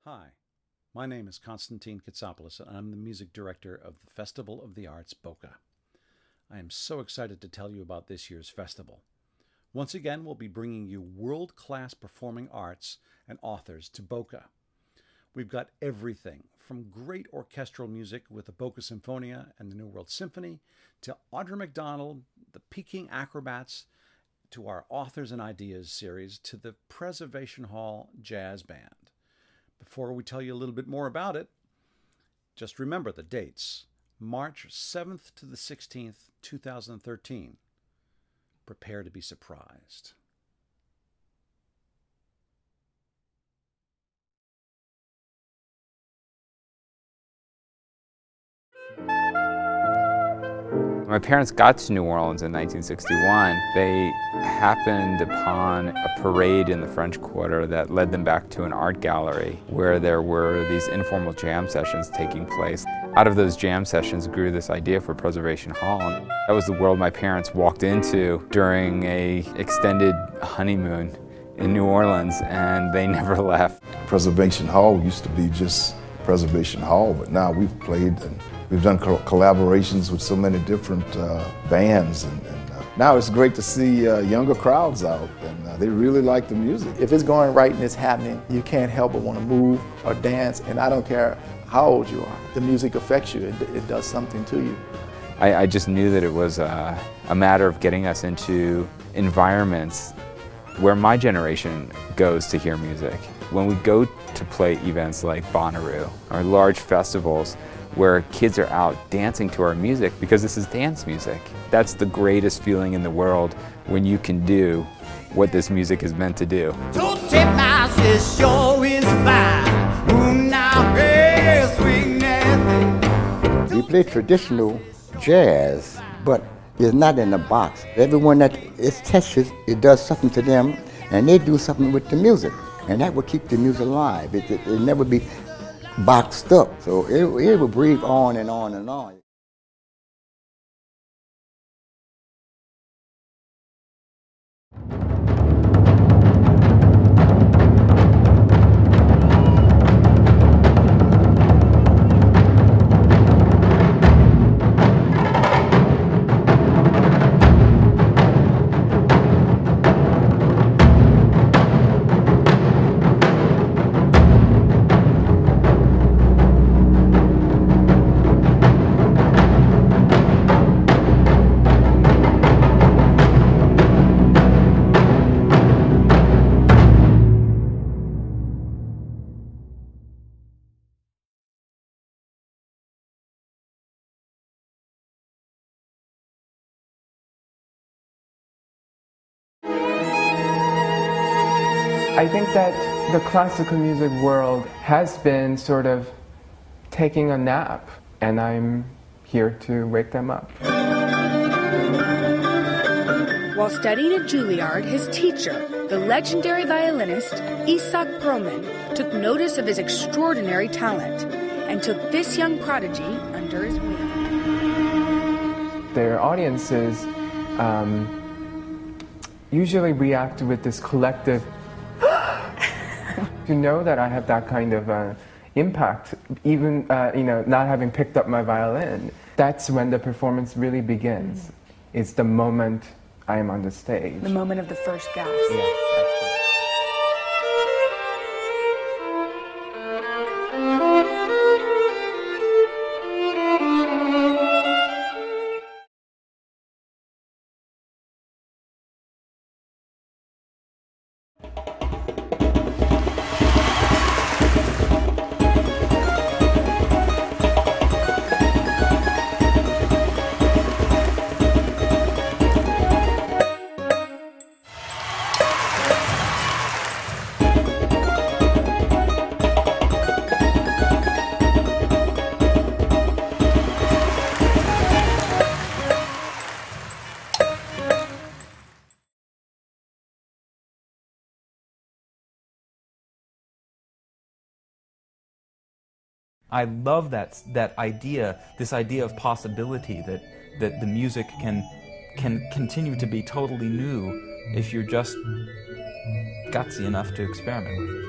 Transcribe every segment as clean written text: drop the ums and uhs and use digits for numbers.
Hi, my name is Konstantin Katsopoulos, and I'm the music director of the Festival of the Arts BOCA. I am so excited to tell you about this year's festival. Once again, we'll be bringing you world-class performing arts and authors to BOCA. We've got everything from great orchestral music with the BOCA Sinfonia and the New World Symphony, to Audra McDonald, the Peking Acrobats, to our Authors and Ideas series, to the Preservation Hall Jazz Band. Before we tell you a little bit more about it, just remember the dates. March 7th to the 16th, 2013. Prepare to be surprised. My parents got to New Orleans in 1961. They happened upon a parade in the French Quarter that led them back to an art gallery where there were these informal jam sessions taking place. Out of those jam sessions grew this idea for Preservation Hall. And that was the world my parents walked into during an extended honeymoon in New Orleans, and they never left. Preservation Hall used to be just Preservation Hall, but now we've played and we've done collaborations with so many different bands, and now it's great to see younger crowds out, and they really like the music. If it's going right and it's happening, you can't help but want to move or dance, and I don't care how old you are. The music affects you, it does something to you. I just knew that it was a matter of getting us into environments where my generation goes to hear music. When we go to play events like Bonnaroo or large festivals where kids are out dancing to our music, because this is dance music. That's the greatest feeling in the world, when you can do what this music is meant to do. We play traditional jazz, but it's not in a box. Everyone that it touches, it does something to them, and they do something with the music. And that will keep the music alive. It'll never be boxed up. So it will breathe on and on and on. I think that the classical music world has been sort of taking a nap, and I'm here to wake them up. While studying at Juilliard, his teacher, the legendary violinist Isaac Proman, took notice of his extraordinary talent and took this young prodigy under his wing. Their audiences usually react with this collective to know that I have that kind of impact, even not having picked up my violin. That's when the performance really begins. It's the moment I am on the stage. The moment of the first gasp. Yeah. I love this idea of possibility, that the music can continue to be totally new if you're just gutsy enough to experiment with it.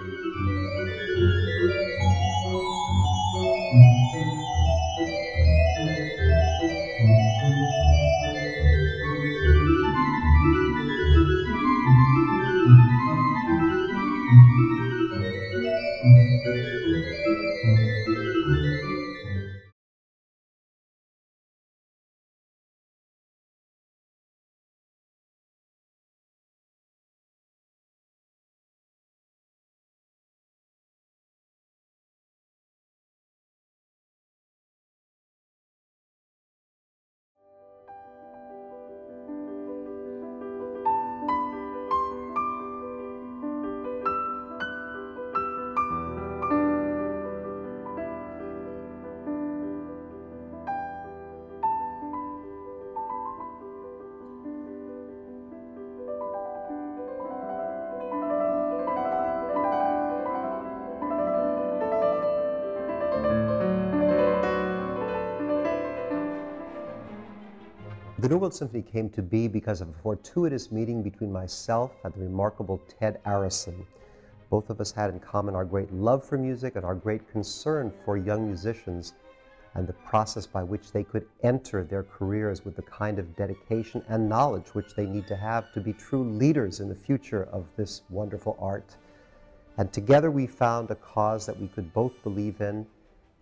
The New World Symphony came to be because of a fortuitous meeting between myself and the remarkable Ted Arison. Both of us had in common our great love for music and our great concern for young musicians and the process by which they could enter their careers with the kind of dedication and knowledge which they need to have to be true leaders in the future of this wonderful art. And together we found a cause that we could both believe in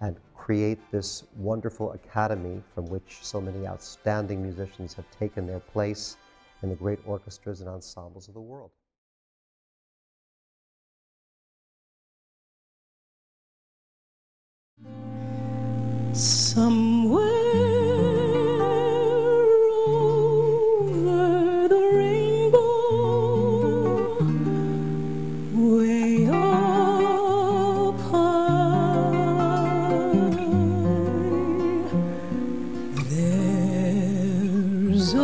and create this wonderful academy from which so many outstanding musicians have taken their place in the great orchestras and ensembles of the world. Somewhere over the rainbow, way up high, there's a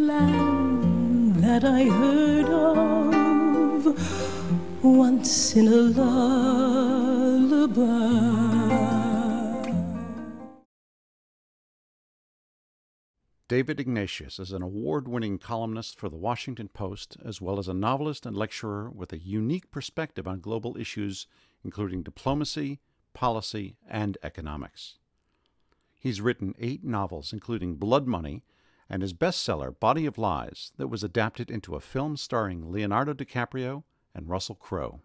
land that I heard of once in a lullaby. David Ignatius is an award-winning columnist for the Washington Post, as well as a novelist and lecturer with a unique perspective on global issues, including diplomacy, policy, and economics. He's written 8 novels, including Blood Money, and his bestseller, Body of Lies, that was adapted into a film starring Leonardo DiCaprio and Russell Crowe.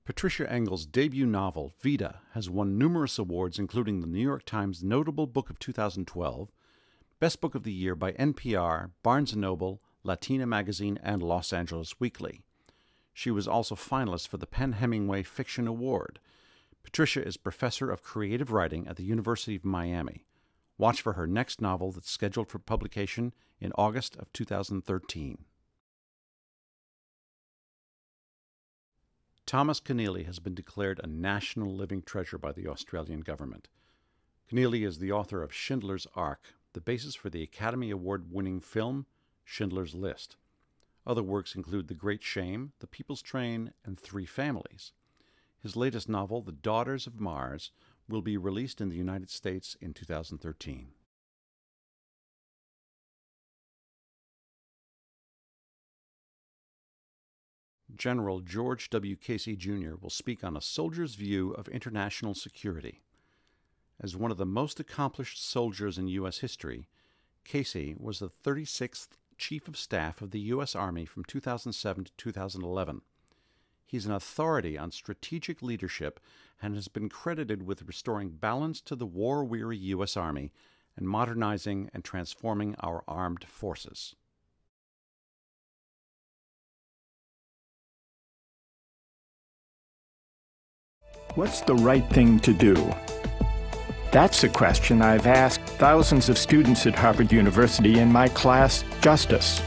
Patricia Engel's debut novel, Vida, has won numerous awards, including the New York Times Notable Book of 2012, Best Book of the Year by NPR, Barnes & Noble, Latina Magazine, and Los Angeles Weekly. She was also finalist for the PEN/Hemingway Fiction Award. Patricia is professor of creative writing at the University of Miami. Watch for her next novel that's scheduled for publication in August of 2013. Thomas Keneally has been declared a national living treasure by the Australian government. Keneally is the author of Schindler's Ark, the basis for the Academy Award-winning film Schindler's List. Other works include The Great Shame, The People's Train, and 3 Families. His latest novel, The Daughters of Mars, will be released in the United States in 2013. General George W. Casey, Jr. will speak on a soldier's view of international security. As one of the most accomplished soldiers in U.S. history, Casey was the 36th Chief of Staff of the U.S. Army from 2007 to 2011. He's an authority on strategic leadership and has been credited with restoring balance to the war-weary U.S. Army and modernizing and transforming our armed forces. What's the right thing to do? That's a question I've asked thousands of students at Harvard University in my class, Justice.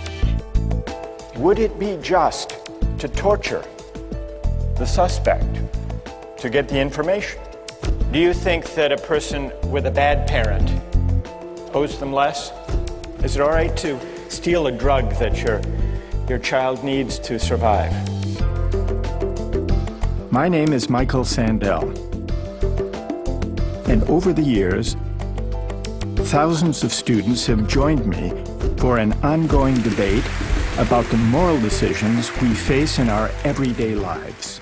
Would it be just to torture the suspect to get the information? Do you think that a person with a bad parent owes them less? Is it all right to steal a drug that your child needs to survive? My name is Michael Sandell, and over the years, thousands of students have joined me for an ongoing debate about the moral decisions we face in our everyday lives.